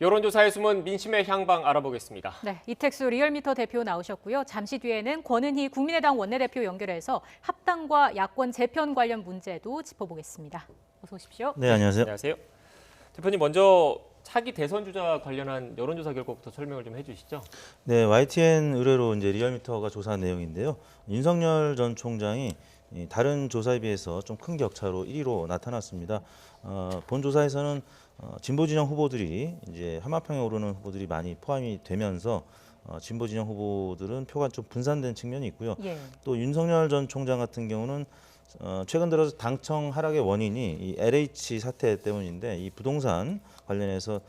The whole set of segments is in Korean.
여론조사에 숨은 민심의 향방 알아보겠습니다. 네, 이택수 리얼미터 대표 나오셨고요. 잠시 뒤에는 권은희 국민의당 원내대표 연결해서 합당과 야권 재편 관련 문제도 짚어보겠습니다. 어서 오십시오. 네, 안녕하세요. 안녕하세요. 대표님 먼저 차기 대선 주자 관련한 여론조사 결과부터 설명을 좀 해주시죠. 네, YTN 의뢰로 이제 리얼미터가 조사한 내용인데요. 윤석열 전 총장이 다른 조사에 비해서 좀 큰 격차로 1위로 나타났습니다. 본 조사에서는 진보 진영 후보들이 이제 한마평에 오르는 후보들이 많이 포함이 되면서 진보 진영 후보들은 표가 좀 분산된 측면이 있고요. 예. 또 윤석열 전 총장 같은 경우는 최근 들어서 당청 하락의 원인이 이 LH 사태 때문인데 이 부동산 관련해서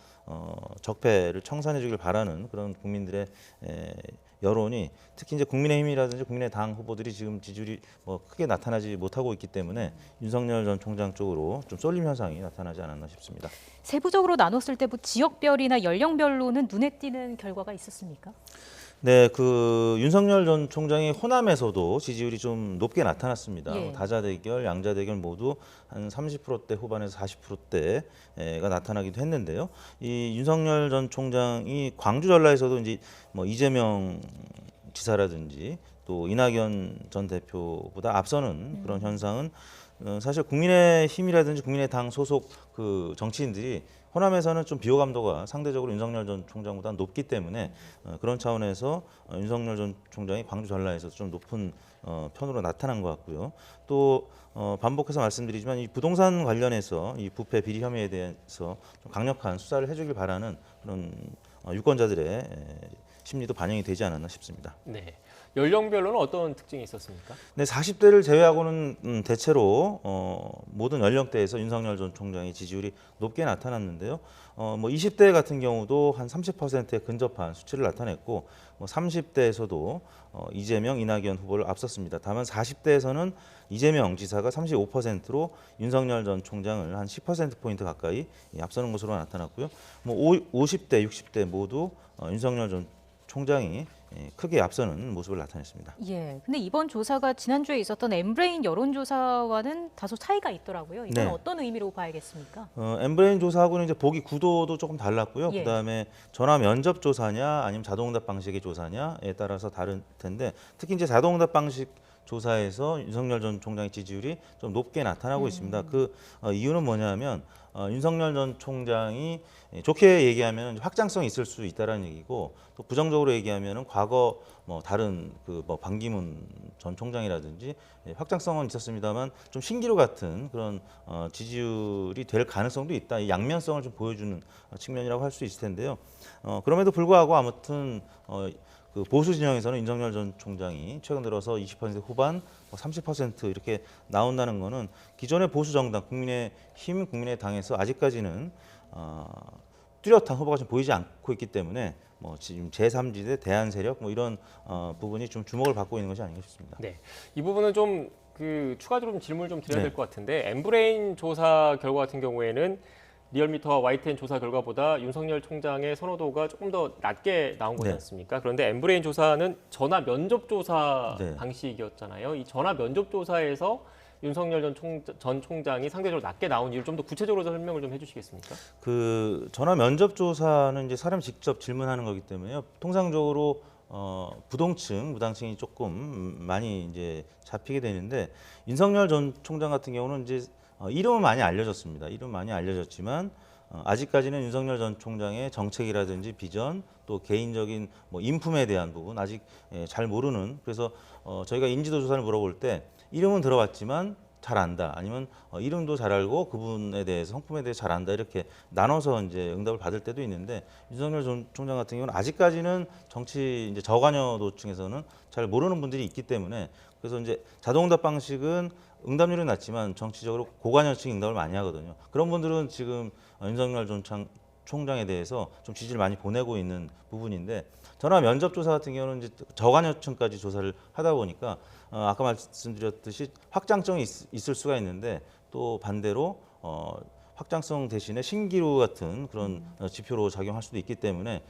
적폐를 청산해 주길 바라는 그런 국민들의 여론이 특히 이제 국민의힘이라든지 국민의당 후보들이 지금 지지율이 뭐 크게 나타나지 못하고 있기 때문에 윤석열 전 총장 쪽으로 좀 쏠림 현상이 나타나지 않았나 싶습니다. 세부적으로 나눴을 때 뭐 지역별이나 연령별로는 눈에 띄는 결과가 있었습니까? 네, 그 윤석열 전 총장이 호남에서도 지지율이 좀 높게 나타났습니다. 예. 다자 대결, 양자 대결 모두 한 30%대 후반에서 40%대가 나타나기도 했는데요. 이 윤석열 전 총장이 광주 전라에서도 이제 뭐 이재명 지사라든지 또 이낙연 전 대표보다 앞서는 그런 현상은 사실 국민의힘이라든지 국민의당 소속 그 정치인들이 호남에서는 좀 비호감도가 상대적으로 윤석열 전 총장보다 높기 때문에 그런 차원에서 윤석열 전 총장이 광주 전라에서 좀 높은 편으로 나타난 것 같고요. 또 반복해서 말씀드리지만 이 부동산 관련해서 이 부패 비리 혐의에 대해서 좀 강력한 수사를 해주길 바라는 그런 유권자들의 심리도 반영이 되지 않았나 싶습니다. 네. 연령별로는 어떤 특징이 있었습니까? 네, 40대를 제외하고는 대체로 모든 연령대에서 윤석열 전 총장의 지지율이 높게 나타났는데요. 뭐 20대 같은 경우도 한 30%에 근접한 수치를 나타냈고, 뭐 30대에서도 이재명, 이낙연 후보를 앞섰습니다. 다만 40대에서는 이재명 지사가 35%로 윤석열 전 총장을 한 10%포인트 가까이 앞서는 것으로 나타났고요. 뭐 50대, 60대 모두 윤석열 전 총장이 크게 앞서는 모습을 나타냈습니다. 예. 근데 이번 조사가 지난주에 있었던 엠브레인 여론조사와는 다소 차이가 있더라고요. 이건 네. 어떤 의미로 봐야겠습니까? 엠브레인 조사하고는 이제 보기 구도도 조금 달랐고요. 예. 그다음에 전화 면접 조사냐 아니면 자동응답 방식의 조사냐에 따라서 다를 텐데 특히 이제 자동응답 방식 조사에서 윤석열 전 총장의 지지율이 좀 높게 나타나고 있습니다. 그 이유는 뭐냐면 윤석열 전 총장이 좋게 얘기하면 확장성이 있을 수 있다라는 얘기고 또 부정적으로 얘기하면은 과거 뭐 다른 그 뭐 반기문 전 총장이라든지 확장성은 있었습니다만 좀 신기루 같은 그런 지지율이 될 가능성도 있다. 이 양면성을 좀 보여주는 측면이라고 할 수 있을 텐데요. 그럼에도 불구하고 아무튼 그 보수 진영에서는 윤석열 전 총장이 최근 들어서 20% 후반, 30% 이렇게 나온다는 것은 기존의 보수 정당 국민의힘, 국민의당에서 아직까지는 뚜렷한 후보가 좀 보이지 않고 있기 때문에 뭐 지금 제3지대 대안 세력 뭐 이런 부분이 좀 주목을 받고 있는 것이 아닌가 싶습니다. 네. 이 부분은 좀 추가적으로 좀 질문을 좀 드려야 네. 될 것 같은데 엠브레인 조사 결과 같은 경우에는 리얼미터와 YTN 조사 결과보다 윤석열 총장의 선호도가 조금 더 낮게 나온 거지 네. 않습니까? 그런데 엠브레인 조사는 전화 면접 조사 네. 방식이었잖아요. 이 전화 면접 조사에서 윤석열 전 총장이 상대적으로 낮게 나온 이유를 좀 더 구체적으로 설명을 좀 해주시겠습니까? 그 전화 면접 조사는 이제 사람 직접 질문하는 거기 때문에요. 통상적으로 부동층, 무당층이 조금 많이 이제 잡히게 되는데 윤석열 전 총장 같은 경우는 이제 이름은 많이 알려졌습니다. 이름 많이 알려졌지만 아직까지는 윤석열 전 총장의 정책이라든지 비전 또 개인적인 뭐 인품에 대한 부분 아직 잘 모르는 그래서 저희가 인지도 조사를 물어볼 때 이름은 들어봤지만 잘 안다 아니면 이름도 잘 알고 그분에 대해서 성품에 대해서 잘 안다 이렇게 나눠서 이제 응답을 받을 때도 있는데 윤석열 전 총장 같은 경우는 아직까지는 정치 이제 저관여도층에서는 잘 모르는 분들이 있기 때문에 그래서 이제 자동응답 방식은 응답률은 낮지만 정치적으로 고관여층 응답을 많이 하거든요. 그런 분들은 지금 윤석열 전 총장에 대해서 좀 지지를 많이 보내고 있는 부분인데 전화 면접 조사 같은 경우는 이제 저관여층까지 조사를 하다 보니까 아까 말씀드렸듯이 확장성이 있을 수가 있는데 또 반대로 확장성 대신에 신기루 같은 그런 지표로 작용할 수도 있기 때문에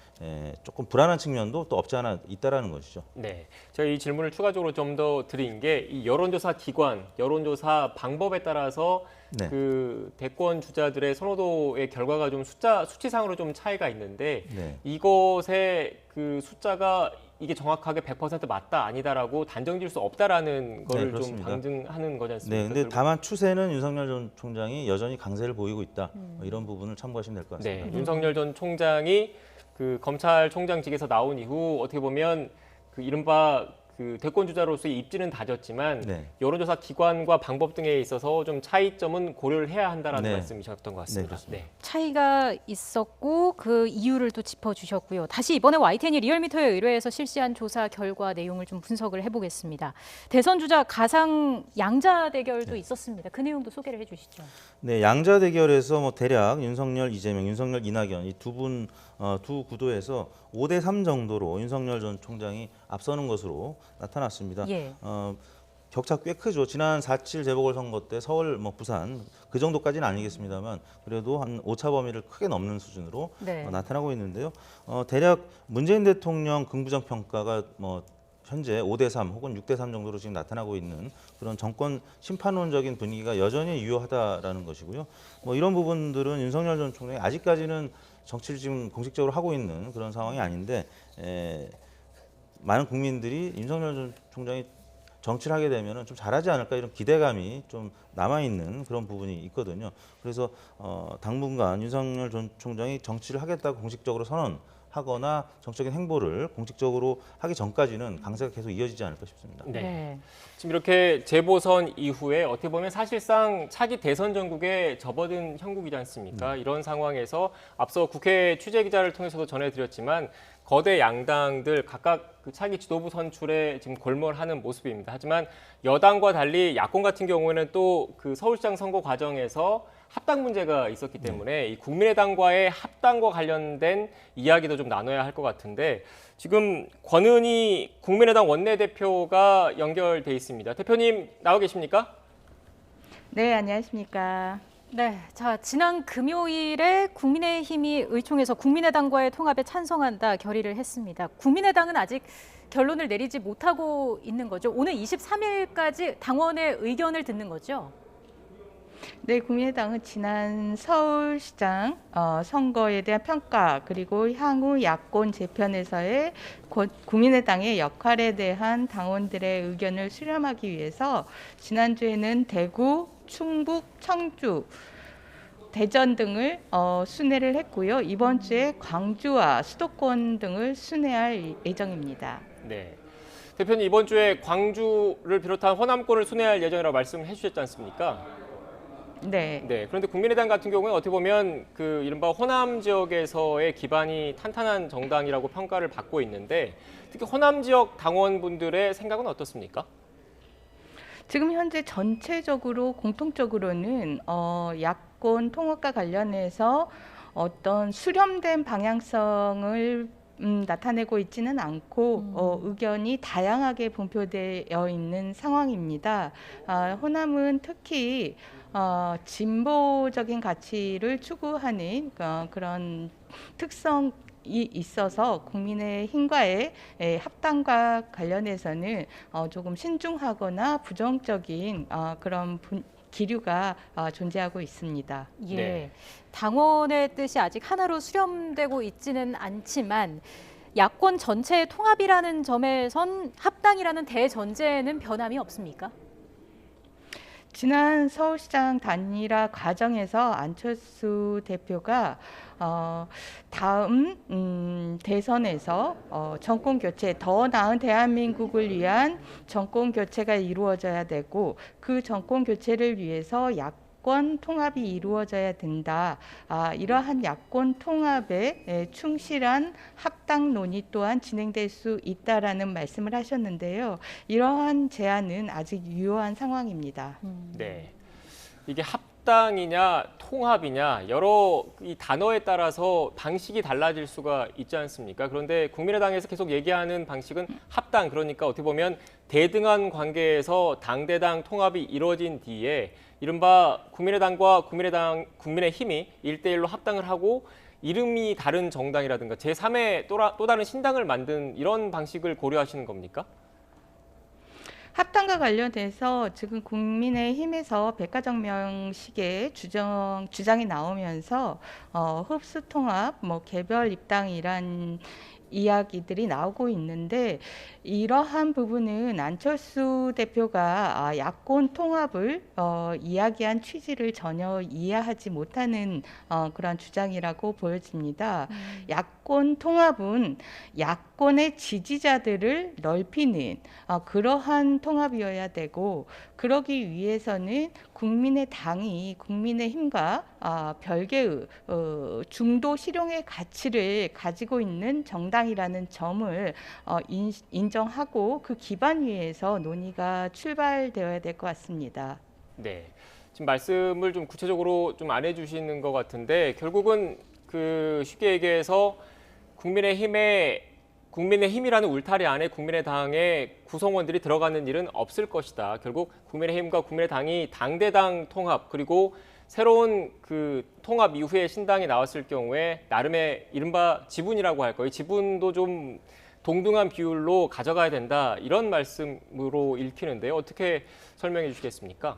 조금 불안한 측면도 또 없지 않아 있다라는 것이죠. 네, 제가 이 질문을 추가적으로 좀 더 드린 게 이 여론조사 기관, 여론조사 방법에 따라서 네. 그 대권 주자들의 선호도의 결과가 좀 수치상으로 좀 차이가 있는데 네. 이것의 그 숫자가 이게 정확하게 100% 맞다 아니다라고 단정지을 수 없다라는 거를 좀 그렇습니다. 방증하는 거지 않습니까? 네, 근데 결국. 다만 추세는 윤석열 전 총장이 여전히 강세를 보이고 있다. 이런 부분을 참고하시면 될 것 같습니다. 네, 윤석열 전 총장이 그 검찰총장직에서 나온 이후 어떻게 보면 그 이른바 그 대권 주자로서의 입지는 다졌지만 네. 여론조사 기관과 방법 등에 있어서 좀 차이점은 고려를 해야 한다라는 네. 말씀이셨던 것 같습니다. 네, 차이가 있었고 그 이유를 또 짚어주셨고요. 다시 이번에 YTN이 리얼미터에 의뢰해서 실시한 조사 결과 내용을 좀 분석을 해보겠습니다. 대선 주자 가상 양자 대결도 있었습니다. 그 내용도 소개를 해주시죠. 네, 양자 대결에서 뭐 대략 윤석열, 이재명, 윤석열, 이낙연 이 두 구도에서 5대3 정도로 윤석열 전 총장이 앞서는 것으로 나타났습니다. 예. 격차 꽤 크죠. 지난 4.7 재보궐선거 때 서울, 뭐 부산 그 정도까지는 아니겠습니다만 그래도 한 오차 범위를 크게 넘는 수준으로 네. 나타나고 있는데요. 대략 문재인 대통령 긍부정 평가가 뭐 현재 5대3 혹은 6대3 정도로 지금 나타나고 있는 그런 정권 심판론적인 분위기가 여전히 유효하다라는 것이고요. 뭐 이런 부분들은 윤석열 전 총장이 아직까지는 정치를 지금 공식적으로 하고 있는 그런 상황이 아닌데 많은 국민들이 윤석열 전 총장이 정치를 하게 되면 좀 잘하지 않을까 이런 기대감이 좀 남아있는 그런 부분이 있거든요. 그래서 당분간 윤석열 전 총장이 정치를 하겠다고 공식적으로 선언하거나 정적인 행보를 공식적으로 하기 전까지는 강세가 계속 이어지지 않을까 싶습니다. 네. 지금 이렇게 재보선 이후에 어떻게 보면 사실상 차기 대선 전국에 접어든 형국이지 않습니까? 이런 상황에서 앞서 국회 취재 기자를 통해서도 전해드렸지만 거대 양당들 각각 그 차기 지도부 선출에 지금 골몰하는 모습입니다. 하지만 여당과 달리 야권 같은 경우에는 또 그 서울시장 선거 과정에서 합당 문제가 있었기 때문에 이 국민의당과의 합당과 관련된 이야기도 좀 나눠야 할 것 같은데 지금 권은희 국민의당 원내대표가 연결돼 있습니다. 대표님 나와 계십니까? 네, 안녕하십니까. 네, 자 지난 금요일에 국민의힘이 의총에서 국민의당과의 통합에 찬성한다 결의를 했습니다. 국민의당은 아직 결론을 내리지 못하고 있는 거죠. 오늘 23일까지 당원의 의견을 듣는 거죠. 네, 국민의당은 지난 서울시장 선거에 대한 평가 그리고 향후 야권 재편에서의 국민의당의 역할에 대한 당원들의 의견을 수렴하기 위해서 지난주에는 대구, 충북, 청주, 대전 등을 순회를 했고요. 이번 주에 광주와 수도권 등을 순회할 예정입니다. 네. 대표님 이번 주에 광주를 비롯한 호남권을 순회할 예정이라고 말씀해 주셨지 않습니까? 네. 네. 그런데 국민의당 같은 경우는 어떻게 보면 그 이른바 호남 지역에서의 기반이 탄탄한 정당이라고 평가를 받고 있는데 특히 호남 지역 당원분들의 생각은 어떻습니까? 지금 현재 전체적으로 공통적으로는 야권 통합과 관련해서 어떤 수렴된 방향성을 나타내고 있지는 않고 의견이 다양하게 분포되어 있는 상황입니다. 호남은 특히 진보적인 가치를 추구하는 그런 특성이 있어서 국민의힘과의 합당과 관련해서는 조금 신중하거나 부정적인 그런 기류가 존재하고 있습니다. 예, 네. 당원의 뜻이 아직 하나로 수렴되고 있지는 않지만 야권 전체의 통합이라는 점에선 합당이라는 대전제에는 변함이 없습니까? 지난 서울시장 단일화 과정에서 안철수 대표가 다음 대선에서 정권 교체, 더 나은 대한민국을 위한 정권 교체가 이루어져야 되고 그 정권 교체를 위해서 야권 통합이 이루어져야 된다. 이러한 야권 통합에 충실한 합당 논의 또한 진행될 수 있다라는 말씀을 하셨는데요. 이러한 제안은 아직 유효한 상황입니다. 네. 이게 합당이냐 통합이냐 여러 이 단어에 따라서 방식이 달라질 수가 있지 않습니까? 그런데 국민의당에서 계속 얘기하는 방식은 합당, 그러니까 어떻게 보면 대등한 관계에서 당대당 통합이 이루어진 뒤에 이른바 국민의당과 국민의힘이 1대1로 합당을 하고 이름이 다른 정당이라든가 제3의 또 다른 신당을 만든 이런 방식을 고려하시는 겁니까? 합당과 관련해서 지금 국민의힘에서 백가정명식의 주장이 나오면서 흡수 통합, 뭐 개별 입당이란 이야기들이 나오고 있는데 이러한 부분은 안철수 대표가 야권 통합을 이야기한 취지를 전혀 이해하지 못하는 그런 주장이라고 보여집니다. 야권 통합은 야권의 지지자들을 넓히는 그러한 통합이어야 되고 그러기 위해서는 국민의당이 국민의힘과 별개의 중도 실용의 가치를 가지고 있는 정당이라는 점을 인정하고 그 기반 위에서 논의가 출발되어야 될 것 같습니다. 네. 지금 말씀을 좀 구체적으로 좀 안 해주시는 것 같은데 결국은 그 쉽게 얘기해서 국민의힘이라는 울타리 안에 국민의당의 구성원들이 들어가는 일은 없을 것이다. 결국 국민의힘과 국민의당이 당대당 통합 그리고 새로운 그 통합 이후에 신당이 나왔을 경우에 나름의 이른바 지분이라고 할까요? 이 지분도 좀 동등한 비율로 가져가야 된다. 이런 말씀으로 읽히는데요. 어떻게 설명해 주시겠습니까?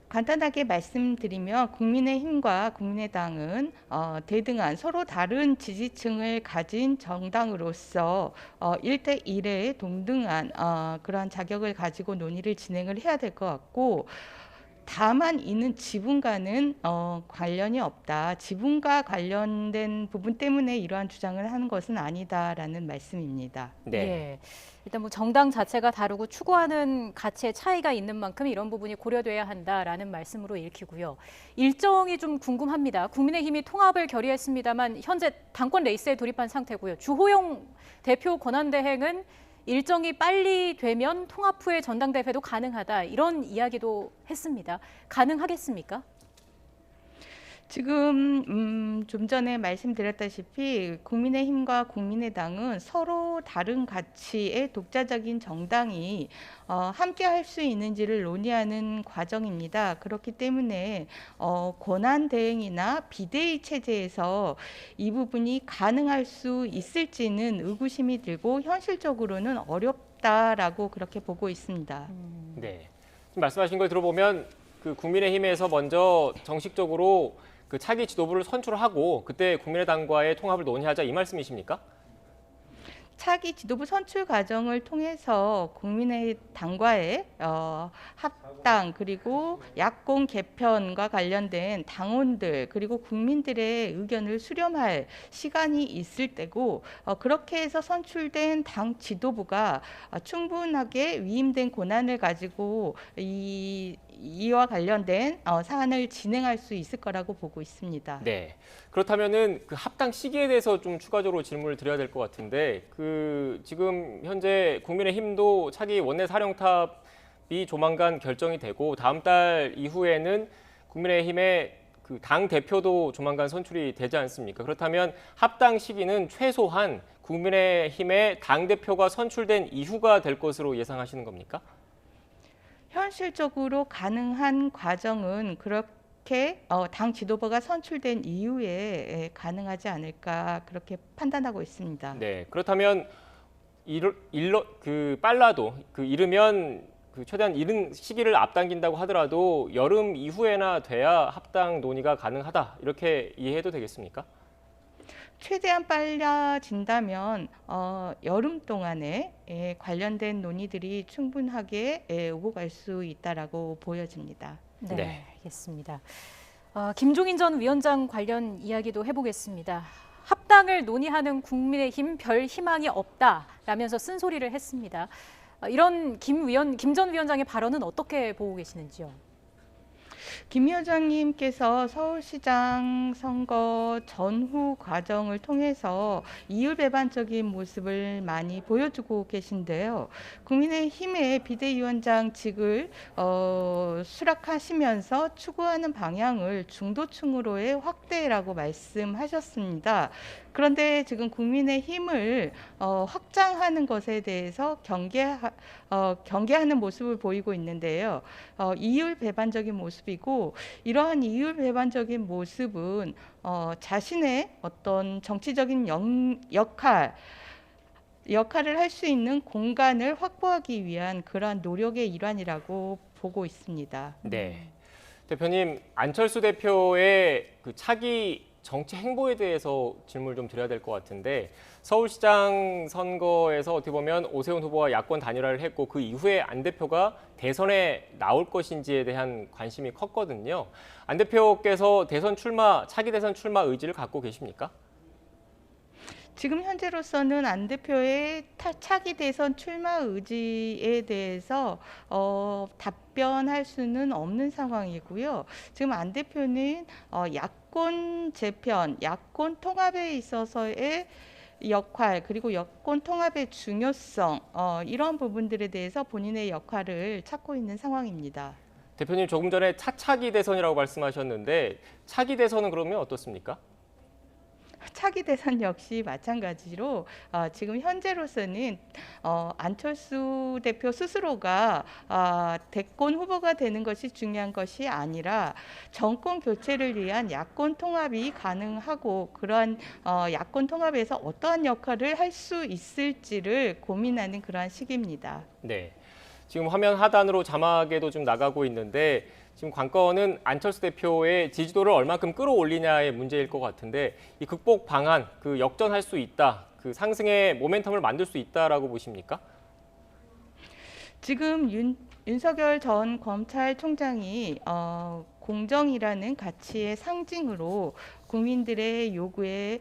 간단하게 말씀드리면 국민의힘과 국민의당은 대등한 서로 다른 지지층을 가진 정당으로서 1대1의 동등한 그러한 자격을 가지고 논의를 진행을 해야 될 것 같고 다만 이는 지분과는 관련이 없다. 지분과 관련된 부분 때문에 이러한 주장을 하는 것은 아니다라는 말씀입니다. 네. 예. 일단 뭐 정당 자체가 다르고 추구하는 가치의 차이가 있는 만큼 이런 부분이 고려돼야 한다라는 말씀으로 읽히고요. 일정이 좀 궁금합니다. 국민의힘이 통합을 결의했습니다만 현재 당권 레이스에 돌입한 상태고요. 주호영 대표 권한대행은 일정이 빨리 되면 통합 후에 전당대회도 가능하다 이런 이야기도 했습니다. 가능하겠습니까? 지금 좀 전에 말씀드렸다시피 국민의힘과 국민의당은 서로 다른 가치의 독자적인 정당이 함께 할 수 있는지를 논의하는 과정입니다. 그렇기 때문에 권한 대행이나 비대위 체제에서 이 부분이 가능할 수 있을지는 의구심이 들고 현실적으로는 어렵다라고 그렇게 보고 있습니다. 네. 지금 말씀하신 걸 들어보면 그 국민의힘에서 먼저 정식적으로 그 차기 지도부를 선출하고 그때 국민의당과의 통합을 논의하자 이 말씀이십니까? 차기 지도부 선출 과정을 통해서 국민의당과의 합당 그리고 야권 개편과 관련된 당원들 그리고 국민들의 의견을 수렴할 시간이 있을 때고 그렇게 해서 선출된 당 지도부가 충분하게 위임된 권한을 가지고 이와 관련된 사안을 진행할 수 있을 거라고 보고 있습니다. 네. 그렇다면은 그 합당 시기에 대해서 좀 추가적으로 질문을 드려야 될 것 같은데 그 지금 현재 국민의힘도 차기 원내 사령탑이 조만간 결정이 되고 다음 달 이후에는 국민의힘의 그 당 대표도 조만간 선출이 되지 않습니까? 그렇다면 합당 시기는 최소한 국민의힘의 당 대표가 선출된 이후가 될 것으로 예상하시는 겁니까? 현실적으로 가능한 과정은 그렇게 당 지도부가 선출된 이후에 가능하지 않을까 그렇게 판단하고 있습니다. 네. 그렇다면 빨라도 이르면 최대한 이른 시기를 앞당긴다고 하더라도 여름 이후에나 돼야 합당 논의가 가능하다 이렇게 이해해도 되겠습니까? 최대한 빨라진다면 여름 동안에 관련된 논의들이 충분하게 오고 갈 수 있다라고 보여집니다. 네, 알겠습니다. 김종인 전 위원장 관련 이야기도 해보겠습니다. 합당을 논의하는 국민의힘 별 희망이 없다라면서 쓴소리를 했습니다. 이런 김 전 위원장의 발언은 어떻게 보고 계시는지요? 김 위원장님께서 서울시장 선거 전후 과정을 통해서 이율배반적인 모습을 많이 보여주고 계신데요. 국민의힘의 비대위원장직을 수락하시면서 추구하는 방향을 중도층으로의 확대라고 말씀하셨습니다. 그런데 지금 국민의힘을 확장하는 것에 대해서 경계하는 모습을 보이고 있는데요. 이율배반적인 모습이고 이러한 이율배반적인 모습은 자신의 어떤 정치적인 역할 역할을 할 수 있는 공간을 확보하기 위한 그러한 노력의 일환이라고 보고 있습니다. 네. 대표님, 안철수 대표의 그 차기 정치 행보에 대해서 질문을 좀 드려야 될 것 같은데 서울시장 선거에서 어떻게 보면 오세훈 후보와 야권 단일화를 했고 그 이후에 안 대표가 대선에 나올 것인지에 대한 관심이 컸거든요. 안 대표께서 차기 대선 출마 의지를 갖고 계십니까? 지금 현재로서는 안 대표의 차기 대선 출마 의지에 대해서 답변할 수는 없는 상황이고요. 지금 안 대표는 야권 재편, 야권 통합에 있어서의 역할 그리고 여권 통합의 중요성 이런 부분들에 대해서 본인의 역할을 찾고 있는 상황입니다. 대표님 조금 전에 차차기 대선이라고 말씀하셨는데 차기 대선은 그러면 어떻습니까? 차기 대선 역시 마찬가지로 지금 현재로서는 안철수 대표 스스로가 대권 후보가 되는 것이 중요한 것이 아니라 정권 교체를 위한 야권 통합이 가능하고 그러한 야권 통합에서 어떠한 역할을 할 수 있을지를 고민하는 그러한 시기입니다. 네. 지금 화면 하단으로 자막에도 좀 나가고 있는데 지금 관건은 안철수 대표의 지지도를 얼만큼 끌어올리냐의 문제일 것 같은데 이 극복 방안, 그 역전할 수 있다, 그 상승의 모멘텀을 만들 수 있다라고 보십니까? 지금 윤석열 전 검찰총장이 공정이라는 가치의 상징으로 국민들의 요구의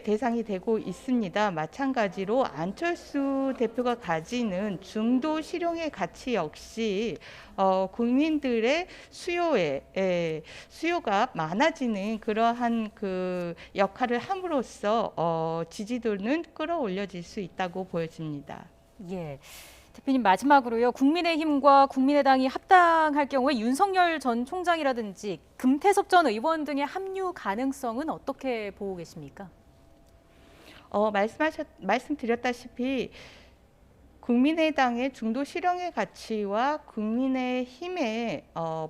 대상이 되고 있습니다. 마찬가지로 안철수 대표가 가지는 중도 실용의 가치 역시 국민들의 수요가 많아지는 그러한 그 역할을 함으로써 지지도는 끌어올려질 수 있다고 보여집니다. 예. 대표님 마지막으로요. 국민의힘과 국민의당이 합당할 경우에 윤석열 전 총장이라든지 금태섭 전 의원 등의 합류 가능성은 어떻게 보고 계십니까? 말씀드렸다시피 국민의당의 중도 실용의 가치와 국민의힘의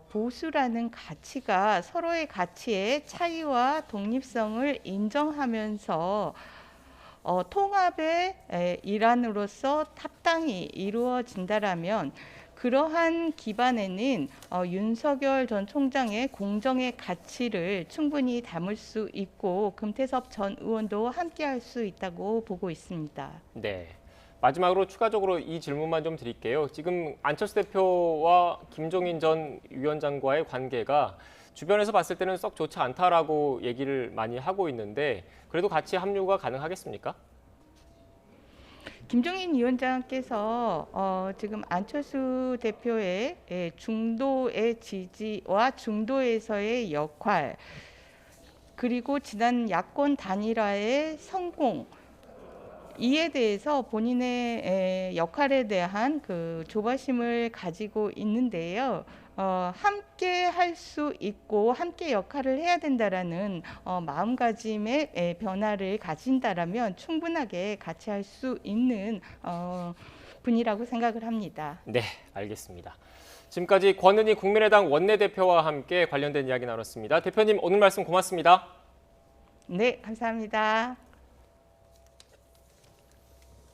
보수라는 가치가 서로의 가치의 차이와 독립성을 인정하면서 통합의 일환으로서 합당이 이루어진다라면 그러한 기반에는 윤석열 전 총장의 공정의 가치를 충분히 담을 수 있고 금태섭 전 의원도 함께할 수 있다고 보고 있습니다. 네. 마지막으로 추가적으로 이 질문만 좀 드릴게요. 지금 안철수 대표와 김종인 전 위원장과의 관계가 주변에서 봤을 때는 썩 좋지 않다라고 얘기를 많이 하고 있는데 그래도 같이 합류가 가능하겠습니까? 김종인 위원장께서 지금 안철수 대표의 중도의 지지와 중도에서의 역할 그리고 지난 야권 단일화의 성공 이에 대해서 본인의 역할에 대한 그 조바심을 가지고 있는데요. 함께 할 수 있고 함께 역할을 해야 된다라는 마음가짐의 변화를 가진다라면 충분하게 같이 할 수 있는 분이라고 생각을 합니다. 네, 알겠습니다. 지금까지 권은희 국민의당 원내대표와 함께 관련된 이야기 나눴습니다. 대표님 오늘 말씀 고맙습니다. 네, 감사합니다.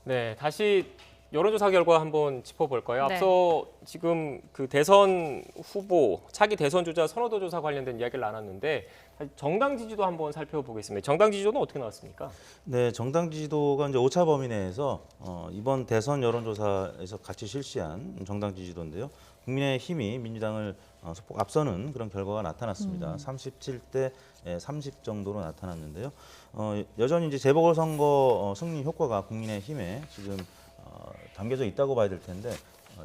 네, 다시 여론조사 결과 한번 짚어볼까요? 네. 앞서 지금 그 대선 후보, 차기 대선 주자 선호도 조사 관련된 이야기를 나눴는데 정당 지지도 한번 살펴보겠습니다. 정당 지지도는 어떻게 나왔습니까? 네, 정당 지지도가 이제 오차 범위 내에서 이번 대선 여론조사에서 같이 실시한 정당 지지도인데요. 국민의힘이 민주당을 소폭 앞서는 그런 결과가 나타났습니다. 37대 30 정도로 나타났는데요. 여전히 이제 재보궐선거 승리 효과가 국민의힘에 지금 담겨져 있다고 봐야 될 텐데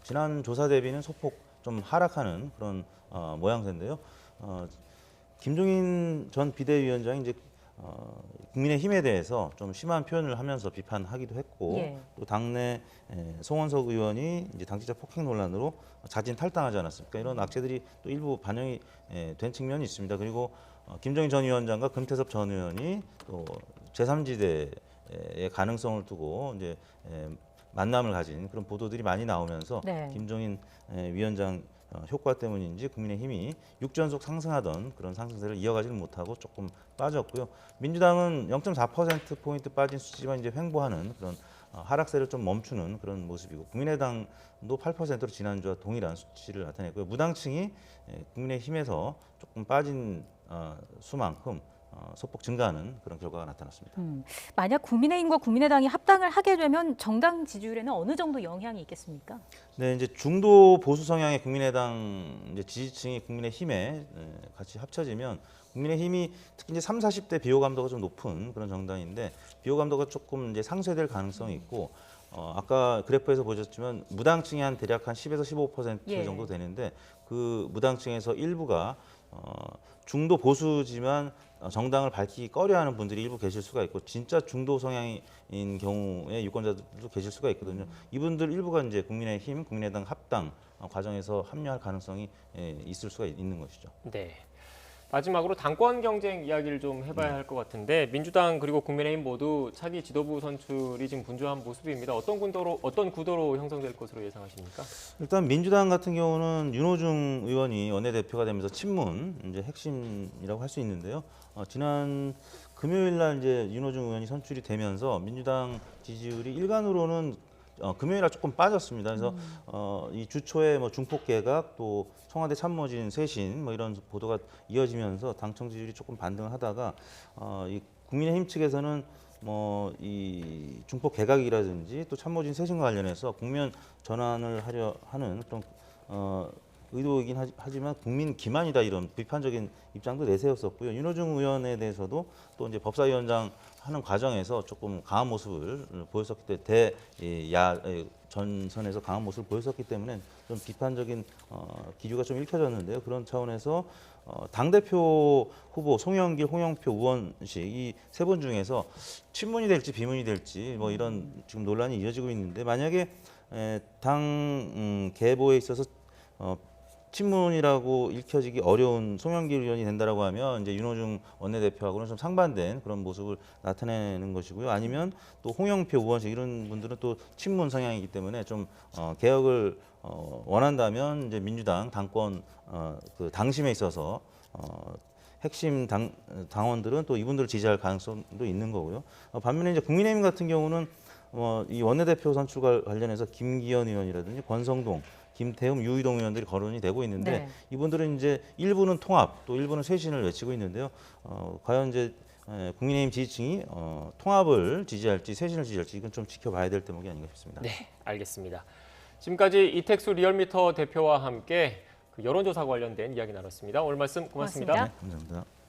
지난 조사 대비는 소폭 좀 하락하는 그런 모양새인데요. 김종인 전 비대위원장이 이제 국민의힘에 대해서 좀 심한 표현을 하면서 비판하기도 했고 예. 또 당내 송원석 의원이 이제 당직자 폭행 논란으로 자진 탈당하지 않았습니까? 이런 악재들이 또 일부 반영이 된 측면이 있습니다. 그리고 김종인 전 위원장과 금태섭 전 의원이 또 제3지대의 가능성을 두고 이제 만남을 가진 그런 보도들이 많이 나오면서 네. 김종인 위원장 효과 때문인지 국민의힘이 6전속 상승하던 그런 상승세를 이어가지는 못하고 조금 빠졌고요. 민주당은 0.4%포인트 빠진 수치만 이제 횡보하는 그런 하락세를 좀 멈추는 그런 모습이고, 국민의당도 8%로 지난주와 동일한 수치를 나타냈고요. 무당층이 국민의힘에서 조금 빠진 수만큼 소폭 증가하는 그런 결과가 나타났습니다. 만약 국민의힘과 국민의당이 합당을 하게 되면 정당 지지율에는 어느 정도 영향이 있겠습니까? 네, 이제 중도 보수 성향의 국민의당 이제 지지층이 국민의힘에 같이 합쳐지면, 국민의힘이 특히 이제 3, 40대 비호 감도가 좀 높은 그런 정당인데, 비호 감도가 조금 이제 상쇄될 가능성이 있고, 아까 그래프에서 보셨지만 무당층이 한 대략 한 10에서 15% 예. 정도 되는데, 그 무당층에서 일부가 중도 보수지만 정당을 밝히기 꺼려하는 분들이 일부 계실 수가 있고, 진짜 중도 성향인 경우에 유권자들도 계실 수가 있거든요. 이분들 일부가 이제 국민의힘, 국민의당 합당 과정에서 합류할 가능성이 있을 수가 있는 것이죠. 네. 마지막으로 당권 경쟁 이야기를 좀 해봐야 할 것 같은데, 민주당 그리고 국민의힘 모두 차기 지도부 선출이 지금 분주한 모습입니다. 어떤 구도로 형성될 것으로 예상하십니까? 일단 민주당 같은 경우는 윤호중 의원이 원내대표가 되면서 친문 이제 핵심이라고 할 수 있는데요. 지난 금요일 날 이제 윤호중 의원이 선출이 되면서 민주당 지지율이 일간으로는 금요일날 조금 빠졌습니다. 그래서 이 주초에 뭐 중폭 개각, 또 청와대 참모진 쇄신 뭐 이런 보도가 이어지면서 당청 지지율이 조금 반등을 하다가 이 국민의힘 측에서는 뭐 이 중폭 개각이라든지 또 참모진 쇄신과 관련해서 국면 전환을 하려 하는 그런 의도이긴 하지만 국민 기만이다, 이런 비판적인 입장도 내세웠었고요. 윤호중 의원에 대해서도 또 이제 법사위원장 하는 과정에서 조금 강한 모습을 보였었기 때문에 전선에서 강한 모습을 보였었기 때문에 좀 비판적인 기류가 좀 읽혀졌는데요. 그런 차원에서 당대표 후보 송영길, 홍영표, 우원식 이 세 분 중에서 친문이 될지 비문이 될지 뭐 이런 지금 논란이 이어지고 있는데, 만약에 당 계보에 있어서 친문이라고 읽혀지기 어려운 송영길 의원이 된다라고 하면 이제 윤호중 원내대표하고는 좀 상반된 그런 모습을 나타내는 것이고요. 아니면 또 홍영표, 우원식 이런 분들은 또 친문 성향이기 때문에 좀 개혁을 원한다면 이제 민주당 당권 그 당심에 있어서 핵심 당원들은 또 이분들을 지지할 가능성도 있는 거고요. 반면에 이제 국민의힘 같은 경우는 이 원내대표 선출과 관련해서 김기현 의원이라든지 권성동, 김태흠, 유의동 의원들이 거론이 되고 있는데, 네. 이분들은 이제 일부는 통합, 또 일부는 쇄신을 외치고 있는데요. 과연 이제 국민의힘 지지층이 통합을 지지할지 쇄신을 지지할지, 이건 좀 지켜봐야 될 대목이 아닌가 싶습니다. 네, 알겠습니다. 지금까지 이택수 리얼미터 대표와 함께 그 여론조사 관련된 이야기 나눴습니다. 오늘 말씀 고맙습니다. 고맙습니다. 감사합니다.